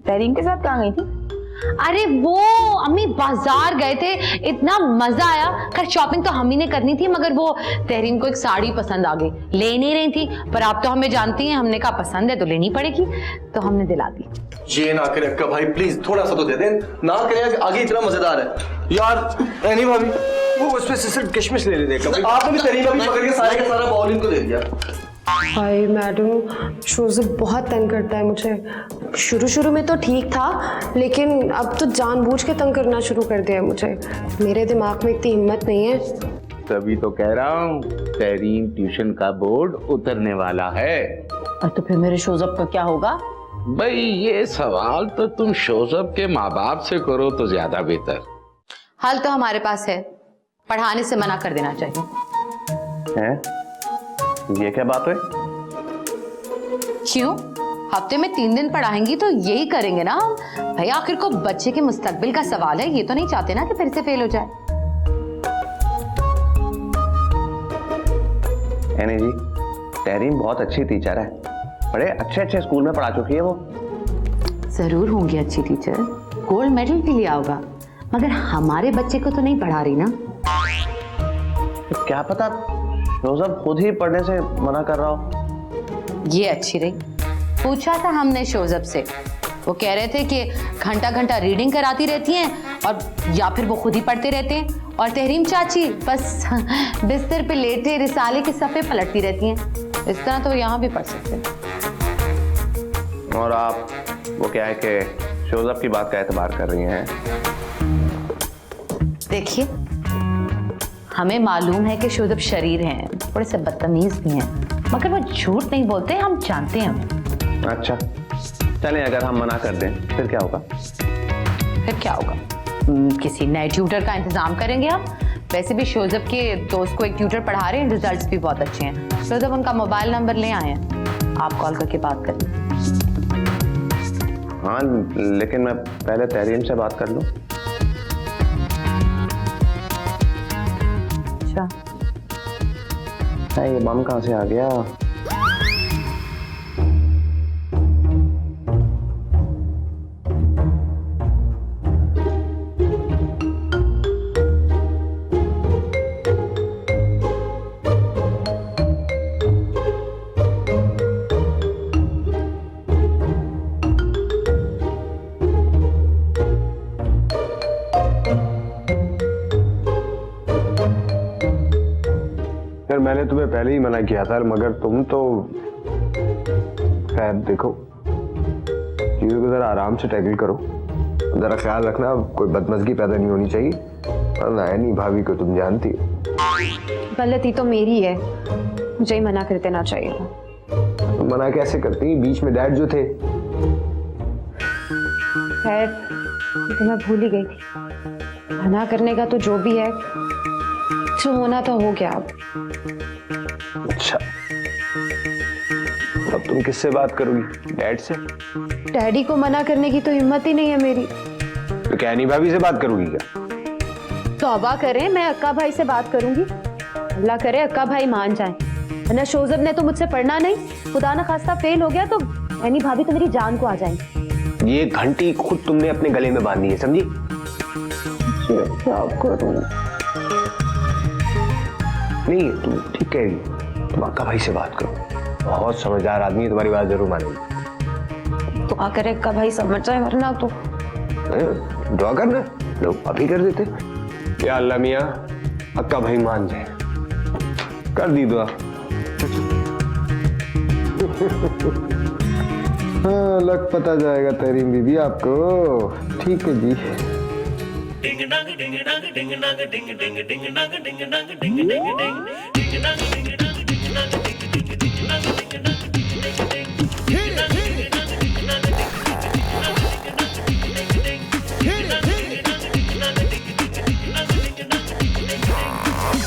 तहरीम के साथ कहाँ गई थी? अरे वो अम्मी बाजार गए थे, इतना मजा आया। खैर शॉपिंग तो हम ही ने करनी थी, मगर वो तहरीम को एक साड़ी पसंद आ गई, ले नहीं रही थी, पर आप तो हमें जानती हैं, हमने कहा पसंद है तो लेनी पड़ेगी, तो हमने दिला दी। ये ना करे अक्का भाई, प्लीज थोड़ा सा तो दे दें, ना करे आगे इतना मजेदार है यार। एनी भाभी वो उसमें से सिर्फ किशमिश ले लेते हैं, आपने भी तहरीम भाभी पकड़ के सारे का सारा बाउल इनको दे दिया। हाय मैडम, शोज़ब बहुत तंग करता है मुझे। शुरू में तो ठीक था, लेकिन अब तो जानबूझ के तंग करना शुरू कर दिया है मुझे। मेरे दिमाग में इतनी हिम्मत नहीं है। तभी तो कह रहा हूँ तहरीम ट्यूशन का बोर्ड उतरने वाला है। और तो फिर मेरे शोज़ब का क्या होगा? भाई ये सवाल तो तुम शोज़ब के माँ बाप से करो तो ज्यादा बेहतर। हल तो हमारे पास है, पढ़ाने से मना कर देना चाहिए। हैं? ये क्या बात है? क्यों? हफ्ते में 3 दिन पढ़ाएंगी तो यही करेंगे ना हम। भाई आखिर को बच्चे के मुस्तकबिल का सवाल है, ये तो नहीं चाहते ना कि फिर से फेल हो जाए। एनी जी, तहरीम बहुत अच्छी टीचर है, बड़े अच्छे स्कूल में पढ़ा चुकी है वो। जरूर होंगी अच्छी टीचर, गोल्ड मेडल भी लिया होगा, मगर हमारे बच्चे को तो नहीं पढ़ा रही ना। तो क्या पता शोज़ब खुद ही पढ़ने से मना कर रहा हो। ये अच्छी रही। पूछा था हमने शोज़ब से, वो कह रहे थे कि घंटा घंटा रीडिंग कराती रहती हैं, और या फिर वो खुद ही पढ़ते रहते हैं, और तहरीम चाची बस बिस्तर पे लेटे रिसाले के सफ़े पलटती रहती हैं। इस तरह तो यहाँ भी पढ़ सकते हैं। और आप वो क्या है कि शोज़ब की बात का एतबार कर रही हैं? देखिए, हमें मालूम है कि शोज़ब शरीर हैं, थोड़े से बदतमीज भी हैं, मगर वो झूठ नहीं बोलते, हम जानते हैं। अच्छा चलें, अगर हम मना कर दें फिर क्या होगा? फिर क्या होगा? किसी नए ट्यूटर का इंतजाम करेंगे हम। वैसे भी शोज़ब के दोस्त को एक ट्यूटर पढ़ा रहे हैं, रिजल्ट्स भी बहुत अच्छे हैं। शोज़ब उनका मोबाइल नंबर ले आए हैं, आप कॉल करके बात करें। हाँ, लेकिन मैं पहले तहरीम से बात कर लूं। अच्छा, ये बम कहाँ से आ गया? मैंने तुम्हें पहले ही मना किया था, मगर तुम तो खैर देखो, चीजों को जरा आराम से टैकल करो, जरा ख्याल रखना, कोई बदमज़गी पैदा नहीं होनी चाहिए। वरना नहीं भाभी को तुम जानती हो। गलती तो मेरी है, मुझे ही मना कर देना चाहिए। तुम मना कैसे करती? बीच में डैड जो थे। खैर तो मैं भूल ही गई थी। मना करने का तो जो भी है, जो होना तो हो गया। अब अच्छा, अब तुम किससे बात करोगी? डैड से? डैडी को मना करने की तो हिम्मत ही नहीं है मेरी। तो क्या नहीं भाभी से बात करोगी क्या? तौबा करें, मैं अक्का भाई से बात करूंगी। अल्लाह करे अक्का भाई मान जाए, वरना शोज़ब ने तो मुझसे पढ़ना नहीं, खुदा न खास्ता फेल हो गया तो यानी भाभी तो मेरी जान को आ जाएंगी। ये घंटी खुद तुमने अपने गले में बांधनी है, समझी? क्या करूं? नहीं, तुम ठीक कह रही, तुम अक्का भाई से बात करो, बहुत समझदार आदमी है, तुम्हारी बात जरूर मानेगी। तो आकर अक्का भाई समझ जाए, वरना तो दुआ करना, लोग अभी कर देते। या अल्लाह मियां, अक्का भाई मान जाए, कर दी दुआ। हाँ, लग पता जाएगा तहरीम बीबी आपको। ठीक है जी।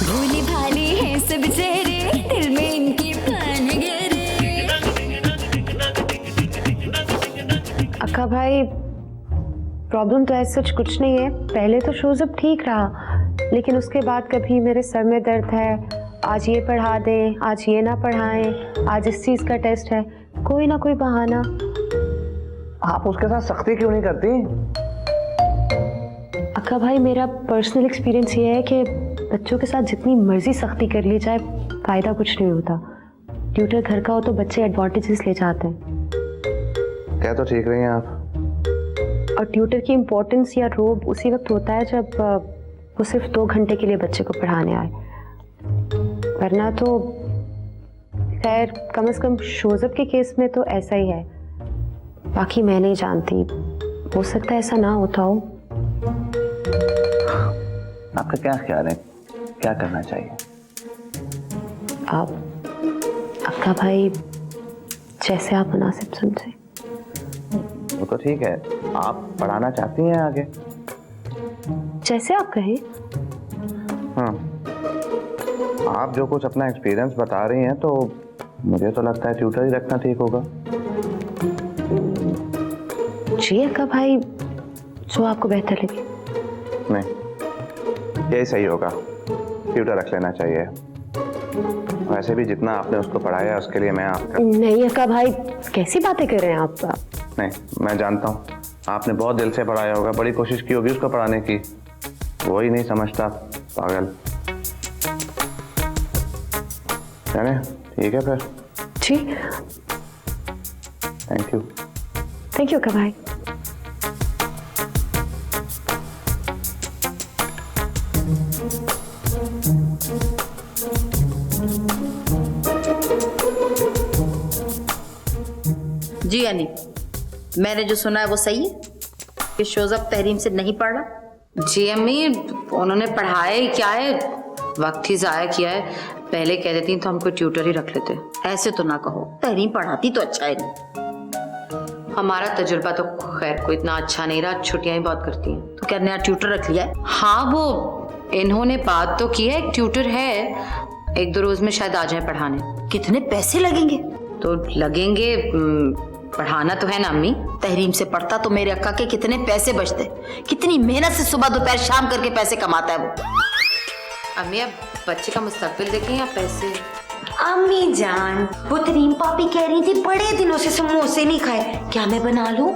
भोली भाली है सब चेहरे, दिल में इनकी पान गहरे। अक्का भाई, प्रॉब्लम तो ऐसा कुछ नहीं है। पहले तो शोज़ब ठीक रहा, लेकिन उसके बाद कभी मेरे सर में दर्द है, आज ये पढ़ा दें, आज ये ना पढ़ाएं, आज इस चीज़ का टेस्ट है, कोई ना कोई बहाना। आप उसके साथ सख्ती क्यों नहीं करती? अक्का भाई, मेरा पर्सनल एक्सपीरियंस ये है कि बच्चों के साथ जितनी मर्जी सख्ती कर ली जाए फायदा कुछ नहीं होता। ट्यूटर घर का हो तो बच्चे एडवांटेजेस ले जाते हैं। क्या तो ठीक रही हैं आप। और ट्यूटर की इम्पोर्टेंस या रोब उसी वक्त होता है जब वो सिर्फ 2 घंटे के लिए बच्चे को पढ़ाने आए, वरना तो खैर कम से कम शोजब के केस में तो ऐसा ही है। बाकी मैं नहीं जानती, हो सकता है ऐसा ना होता हो। आपका क्या ख्याल है, क्या करना चाहिए? आप अक्का भाई जैसे आप मुनासिब समझे। वो तो ठीक है, आप पढ़ाना चाहती हैं आगे? जैसे आप कहें। हाँ, आप जो कुछ अपना एक्सपीरियंस बता रही हैं तो मुझे तो लगता है ट्यूटर ही रखना ठीक होगा। जी अक्का भाई, जो आपको बेहतर लगे। नहीं, यही सही होगा, ट्यूटर रख लेना चाहिए। वैसे भी जितना आपने उसको पढ़ाया उसके लिए मैं आपका। नहीं अक्का भाई, कैसी बातें कर रहे हैं आप? नहीं, मैं जानता हूँ आपने बहुत दिल से पढ़ाया होगा, बड़ी कोशिश की होगी उसको पढ़ाने की, वो ही नहीं समझता, पागल। जाने ठीक है फिर। जी, थैंक यू। थैंक यू अक्का भाई। जी अनी, मैंने जो सुना है वो सही है कि शोजब तहरीम से नहीं पढ़ रहा? जी अम्मी, उन्होंने पढ़ाया ही क्या है, वक्त ही जाया किया है। पहले कह देती तो हमको ट्यूटर ही रख लेते। ऐसे तो ना कहो, तहरीम पढ़ाती तो अच्छा है नहीं। हमारा तजुर्बा तो खैर कोई इतना अच्छा नहीं रहा, छुट्टियां ही बहुत करती हैं। तो क्या नया ट्यूटर रख लिया है? हाँ, वो इन्होंने बात तो की है, एक ट्यूटर है, 1-2 रोज में शायद आ जाए पढ़ाने। कितने पैसे लगेंगे? तो लगेंगे, पढ़ाना तो है ना अम्मी। तहरीम से पढ़ता तो मेरे अक्का के कितने पैसे बचते, कितनी मेहनत से सुबह दोपहर शाम करके पैसे कमाता है वो। अम्मी, अब बच्चे का मुस्तकबिल देखें या पैसे? अम्मी जान, वो तरीम पापी कह रही थी बड़े दिनों से समोसे नहीं खाए, क्या मैं बना लूं?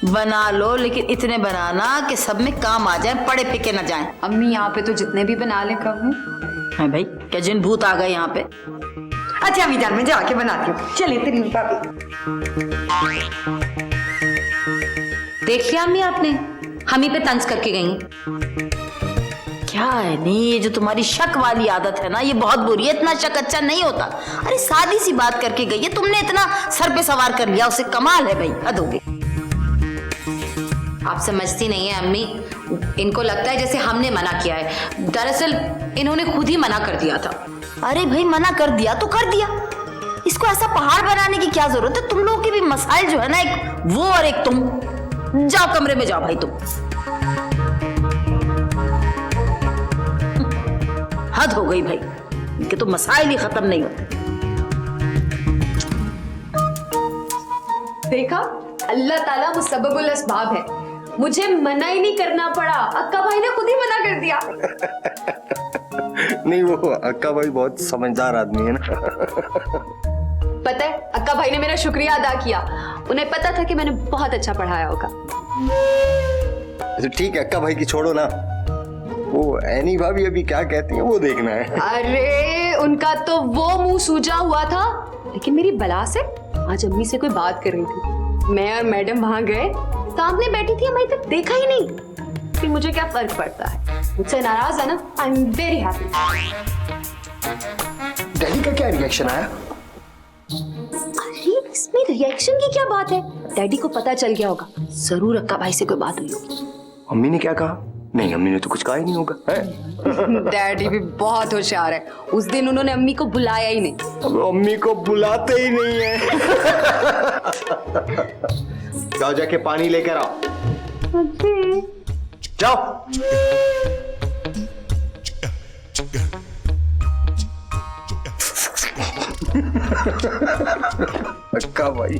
बना लो, लेकिन इतने बनाना कि सब में काम आ जाए, पड़े पिके न जाए। अम्मी, यहाँ पे तो जितने भी बना ले कहूँ। है भाई, क्या जिन भूत आ गए यहाँ पे? अच्छा अम्मी जान, मैं जाके बनाती हूँ, चले तरीम पापी। देख लिया अम्मी आपने, हम ही पे तंज करके गई। क्या है नहीं, ये जो तुम्हारी शक वाली आदत है ना, ये बहुत बुरी है। इतना शक अच्छा नहीं होता। अरे सादी सी बात करके गई है, तुमने इतना सर पे सवार कर लिया उसे, कमाल है भाई, हद हो गई। आप समझती नहीं है अम्मी, इनको लगता है जैसे हमने मना किया है, दरअसल इन्होंने खुद ही मना कर दिया था। अरे भाई, मना कर दिया तो कर दिया, इसको ऐसा पहाड़ बनाने की क्या जरूरत है? तुम लोगों के भी मसाइल जो है ना, एक वो और एक तुम। जाओ कमरे में जाओ भाई तुम, हद हो गई भाई, इनके तो मसाइल ही खत्म नहीं होते। देखा, अल्लाह ताला मुसब्बबुल अस्बाब है, मुझे मना ही नहीं करना पड़ा, अक्का भाई ने खुद ही मना कर दिया। नहीं, वो अक्का भाई बहुत समझदार आदमी है ना। पता है, अक्का भाई ने मेरा शुक्रिया अदा किया, उन्हें पता था कि मैंने बहुत अच्छा पढ़ाया होगा। ठीक है, अक्का भाई की छोड़ो ना, वो एनी भाभी अभी क्या कहती है वो देखना है। अरे उनका तो वो मुंह सूजा हुआ था, लेकिन मेरी बला से आज अम्मी से कोई बात कर रही थी, मैं और मैडम वहां गए, सामने बैठी थी, हमें तक देखा ही नहीं। फिर मुझे क्या फर्क पड़ता है, मुझसे नाराज है ना, I am very happy. Daddy का क्या रिएक्शन आया? अरे इसमें रिएक्शन की क्या बात है, डैडी को पता चल गया होगा, जरूर अक्का भाई से कोई बात हुई होगी। अम्मी ने क्या कहा? नहीं, अम्मी ने तो कुछ कहा ही नहीं होगा। डैडी भी बहुत होशियार है, उस दिन उन्होंने अम्मी को बुलाया ही नहीं। अब अम्मी को बुलाते ही नहीं है। जाओ जाके पानी लेकर आओ। जाओ। अक्का भाई,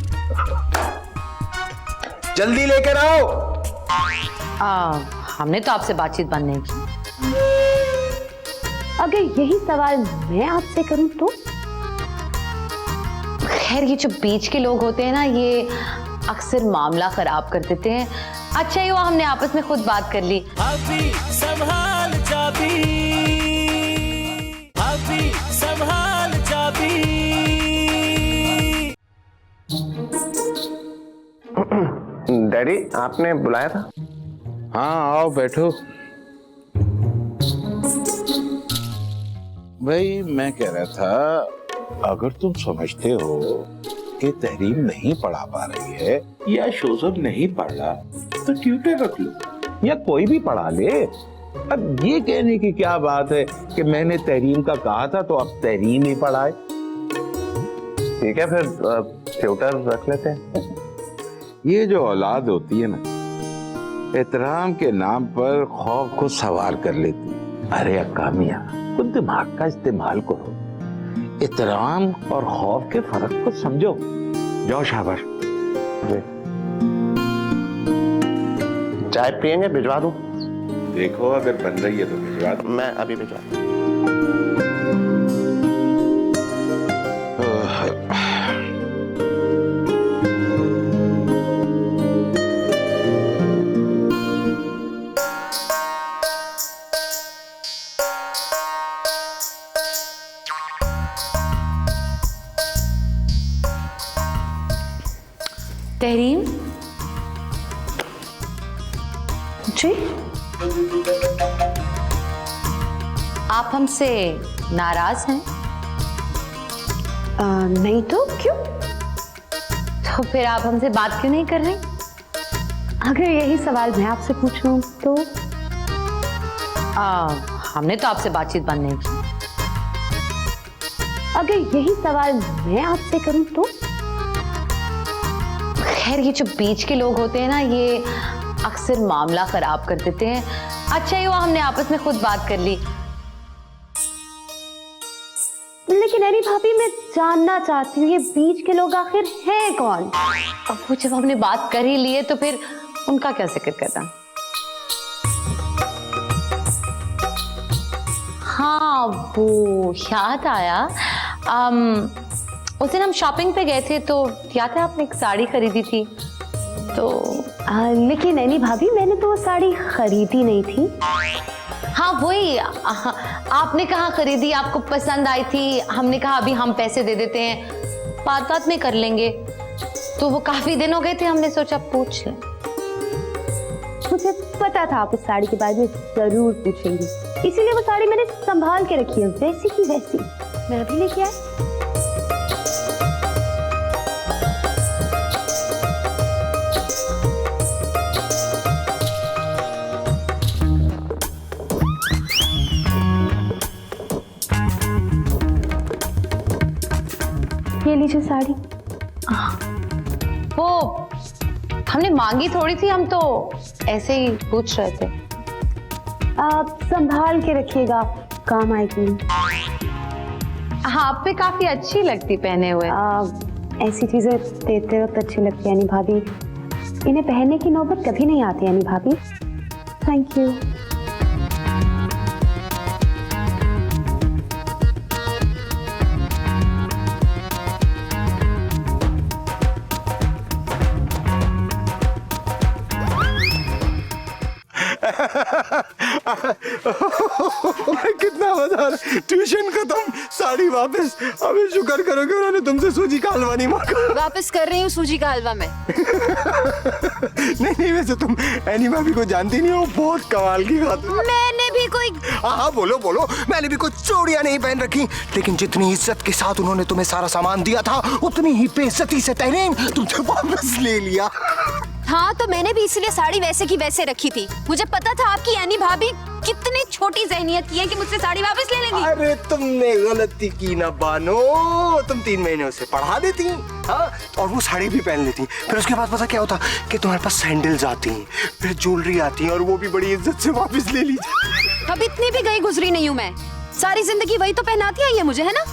जल्दी लेकर आओ। हमने तो आपसे बातचीत बंद नहीं की। अगर यही सवाल मैं आपसे करूं तो? खैर, ये जो बीच के लोग होते हैं ना, ये अक्सर अक्सर मामला खराब कर देते हैं। अच्छा ही हुआ हमने आपस में खुद बात कर ली। अभी संभाल चाबी, अभी संभाल चाबी। डैडी आपने बुलाया था? हाँ आओ बैठो। भाई मैं कह रहा था, अगर तुम समझते हो कि तहरीम नहीं पढ़ा पा रही है या शोजब नहीं पढ़ रहा तो ट्यूटर रख लो या कोई भी पढ़ा ले। अब ये कहने की क्या बात है कि मैंने तहरीम का कहा था तो अब तहरीम ही पढ़ाए। ठीक है फिर ट्यूटर रख लेते हैं। ये जो औलाद होती है ना, एहतराम के नाम पर खौफ को सवार कर लेती है। अरे अक्का मियां, खुद दिमाग का इस्तेमाल करो, एहतराम और खौफ के फर्क को समझो। जाओ शाबाश। चाय पियेंगे? भिजवा दूं? देखो अगर बन रही है तो भिजवा दो। मैं अभी भिजवा दूं। तहरीम जी आप हमसे नाराज हैं? नहीं तो क्यों? तो फिर आप हमसे बात क्यों नहीं कर रहे? अगर यही सवाल मैं आपसे पूछूं तो? हमने तो आपसे बातचीत बंद नहीं की। अगर यही सवाल मैं आपसे करूं तो? खैर ये जो बीच के लोग होते हैं ना, ये अक्सर मामला खराब कर देते हैं। अच्छा ही हुआ हमने आपस में खुद बात कर ली। लेकिन अरे भाभी, मैं जानना चाहती हूँ ये बीच के लोग आखिर हैं कौन? अब वो जब हमने बात कर ही ली है तो फिर उनका क्या जिक्र करना। हाँ वो याद आया, उस दिन हम शॉपिंग पे गए थे तो याद है आपने एक साड़ी खरीदी थी तो। लेकिन नैनी भाभी, मैंने तो वो साड़ी खरीदी नहीं थी। हाँ वही, आपने कहाँ खरीदी, आपको पसंद आई थी, हमने कहा अभी हम पैसे दे देते हैं, बात बात में कर लेंगे। तो वो काफी दिन हो गए थे, हमने सोचा पूछ लें। मुझे पता था आप उस साड़ी के बारे में जरूर पूछेंगी, इसीलिए वो साड़ी मैंने संभाल के रखी है, वैसी की वैसी। मैं अभी लेके आई। ये लीजिए साड़ी। वो हमने मांगी थोड़ी थी, हम तो ऐसे ही पूछ रहे थे। आप संभाल के रखिएगा, काम आएगी। हाँ आप पे काफी अच्छी लगती पहने हुए। ऐसी चीजें देते वक्त अच्छी लगती है यानी भाभी, इन्हें पहनने की नौबत कभी नहीं आती यानी भाभी। Thank you. कितना मजा आ रहा है। ट्यूशन खत्म, साड़ी वापस। अबे शुक्र करो कि उन्होंने तुमसे सूजी का हलवा नहीं मांगा। वापस कर रही हूँ सूजी का हलवा मैं। नहीं वैसे तुम एनी भाभी को जानती नहीं हो, बहुत कमाल की खातून। मैंने भी कोई हाँ बोलो बोलो। मैंने भी कोई चूड़ियां नहीं पहन रखी, लेकिन जितनी इज्जत के साथ उन्होंने तुम्हें सारा सामान दिया था, उतनी ही बेइज्जती से तहरीम तुमसे वापस ले लिया। हाँ तो मैंने भी इसलिए साड़ी वैसे की वैसे रखी थी। मुझे पता था आपकी यानी भाभी कितनी छोटी जहनियत की है कि मुझसे साड़ी वापस ले लेंगी। अरे तुमने गलती की ना बानो, तुम 3 महीने उसे पढ़ा देती, हाँ, और वो साड़ी भी पहन लेती। फिर उसके बाद पता क्या होता कि तुम्हारे पास सैंडल्स आती हैं, फिर ज्वेलरी आती है, और वो भी बड़ी इज्जत से वापस ले लीजिए। अब इतनी भी गई गुजरी नहीं हूँ मैं, सारी जिंदगी वही तो पहनाती आई है मुझे, है ना।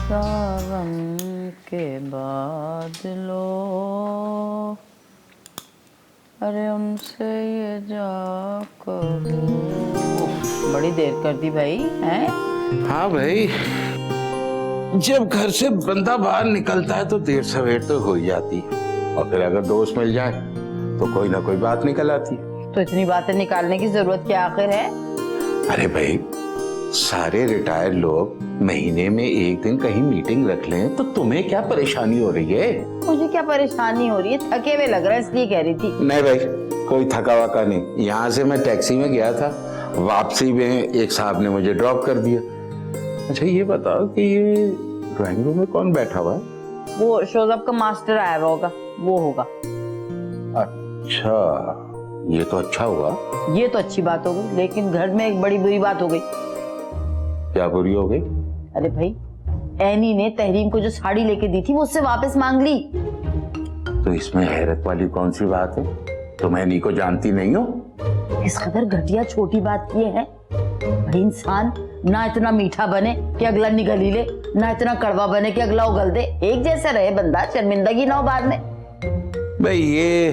सावन के बादलों, अरे उनसे ये जा करो। बड़ी देर कर दी भाई, हैं? हाँ भाई, जब घर से बंदा बाहर निकलता है तो देर सवेर तो हो ही जाती है। और फिर अगर दोस्त मिल जाए तो कोई ना कोई बात निकल आती है। तो इतनी बातें निकालने की जरूरत क्या आखिर है? अरे भाई, सारे रिटायर्ड लोग महीने में एक दिन कहीं मीटिंग रख लें तो तुम्हें क्या परेशानी हो रही है? मुझे क्या परेशानी हो रही है? थके हुए लग रहा है इसलिए कह रही थी। नहीं भाई, कोई थका वका नहीं। यहाँ से मैं टैक्सी में गया था, वापसी में एक साहब ने मुझे ड्रॉप कर दिया। अच्छा ये बताओ कि ये ड्राइंग रूम में कौन बैठा हुआ है? वो शोजब का मास्टर आया हुआ होगा, वो होगा। अच्छा, ये तो अच्छा हुआ। ये तो अच्छी बात हो गई, लेकिन घर में एक बड़ी बुरी बात हो गई। क्या बुरी हो गई? अरे भाई, एनी ने तहरीम को जो साड़ी लेके दी थी वो उससे वापस मांग ली। तो इसमें हैरत वाली कौन सी बात है? तुम एनी को जानती नहीं हो? इस कदर घटिया छोटी बात ये है, भाई इंसान ना इतना मीठा बने कि अगला निगल ही ले, ना इतना कड़वा बने कि अगला उगल दे। एक जैसा रहे बंदा, शर्मिंदगी ना हो बाद में। भाई ये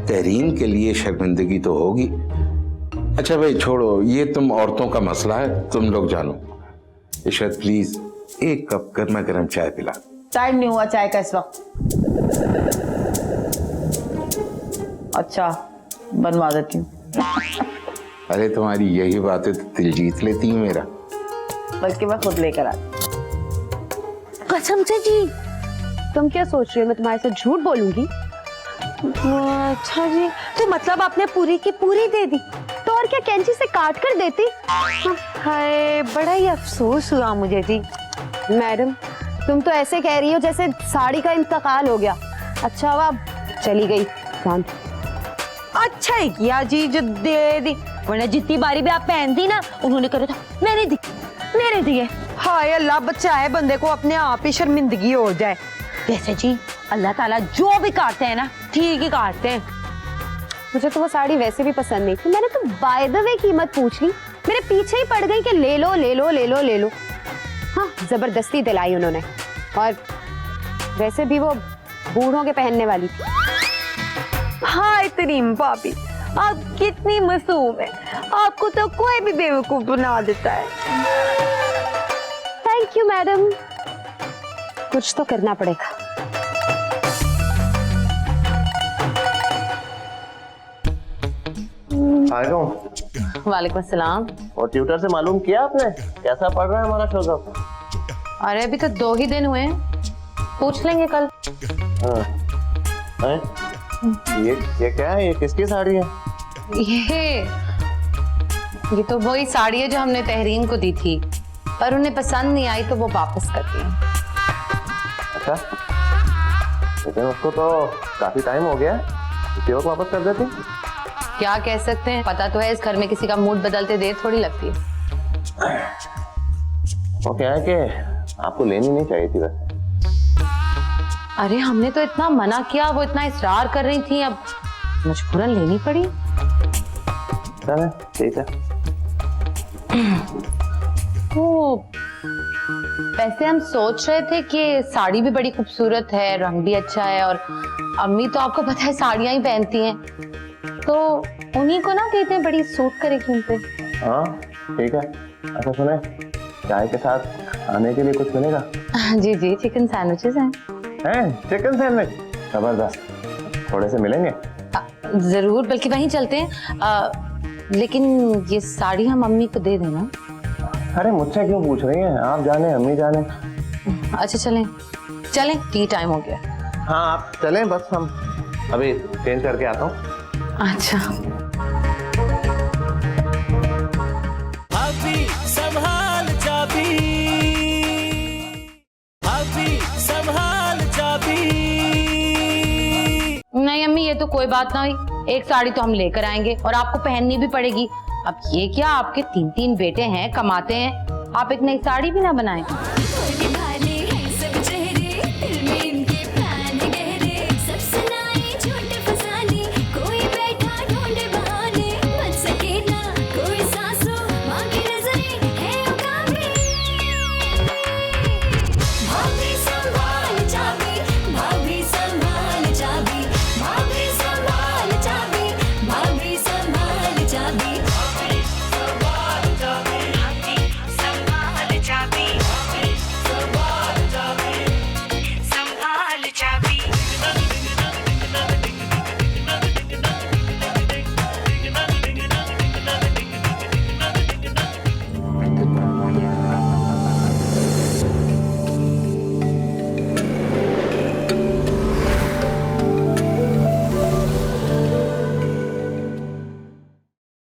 तहरीम के लिए शर्मिंदगी तो होगी। अच्छा भाई छोड़ो, ये तुम औरतों का मसला है, तुम लोग जानो। इशरत प्लीज एक कप गर्मा गर्म चाय पिला। टाइम नहीं हुआ चाय का इस वक्त। अच्छा बनवा देती हूँ। अरे तुम्हारी यही बातें तो दिल जीत लेती है मेरा। बल्कि मैं खुद लेकर आती। कसम से जी, तुम क्या सोच रही हो मैं तुम्हारे साथ झूठ बोलूंगी? अच्छा जी, तो मतलब आपने पूरी की पूरी दे दी, तो और क्या कैंची से काट कर देती? हाय, बड़ा ही अफसोस हुआ मुझे जी। मैडम, तुम तो ऐसे कह रही हो जैसे साड़ी का इंतकाल हो गया। अच्छा हुआ चली गई जान। अच्छा ही किया जी जो दे दी, वरना जितनी बारी भी आप पहनती ना, उन्होंने कहा था मैंने दी, मेरे दिए। हाय अल्लाह, बचाए बंदे को अपने आप ही शर्मिंदगी हो जाए। वैसे जी अल्लाह ताला जो भी काटते हैं ना, ठीक ही काटते हैं। मुझे तो वो साड़ी वैसे भी पसंद नहीं थी, मैंने तो बाय द वे कीमत पूछ ली, मेरे पीछे ही पड़ गई कि ले लो ले लो ले लो ले लो। हाँ, जबरदस्ती दिलाई उन्होंने, और वैसे भी वो बूढ़ों के पहनने वाली थी। हाय तरीम भाभी, आप कितनी मासूम है, आपको तो कोई भी बेवकूफ बना देता है। थैंक यू मैडम, कुछ तो करना पड़ेगा। वालेकुम अस्सलाम। और ट्यूटर से मालूम किया आपने कैसा पढ़ रहा है हमारा शोजब? अरे अभी तो 2 ही दिन हुए हैं, पूछ लेंगे कल। हाँ। ये क्या है? ये किसकी साड़ी है? ये तो वही साड़ी है जो हमने तहरीम को दी थी, पर उन्हें पसंद नहीं आई तो वो वापस कर दी। अच्छा, लेकिन उसको तो काफी टाइम हो गया, इसी वक्त वापस कर देती। क्या कह सकते हैं, पता तो है इस घर में किसी का मूड बदलते देर थोड़ी लगती है। वो क्या है कि आपको लेनी नहीं चाहिए थी वैसे। अरे हमने तो इतना मना किया, वो इतना इसरार कर रही थी, अब मजबूरन लेनी पड़ी। चले ठीक है। वो वैसे हम सोच रहे थे कि साड़ी भी बड़ी खूबसूरत है, रंग भी अच्छा है, और अम्मी तो आपको पता है साड़ियां ही पहनती हैं, तो उन्हीं को ना देते हैं, बड़ी सूट करेगी उन पे। हाँ ठीक है। अच्छा सुने, चाय के साथ खाने के लिए कुछ मिलेगा? जी जी, चिकन सैंडविचेस हैं। चिकन सैंडविच जबरदस्त, थोड़े से मिलेंगे? जरूर, बल्कि वहीं चलते हैं। लेकिन ये साड़ी हम अम्मी को दे देना। अरे मुझसे क्यों पूछ रही हैं, आप जाने अम्मी जाने। अच्छा चलें चलें, टी टाइम हो गया। हाँ आप चलें, बस हम अभी चेंज करके आता हूँ। अच्छा भाभी संभाल चाबी, भाभी संभाल चाबी। नहीं अम्मी, ये तो कोई बात ना हुई, एक साड़ी तो हम लेकर आएंगे और आपको पहननी भी पड़ेगी। अब ये क्या, आपके 3 बेटे हैं, कमाते हैं, आप एक नई साड़ी भी ना बनाएं।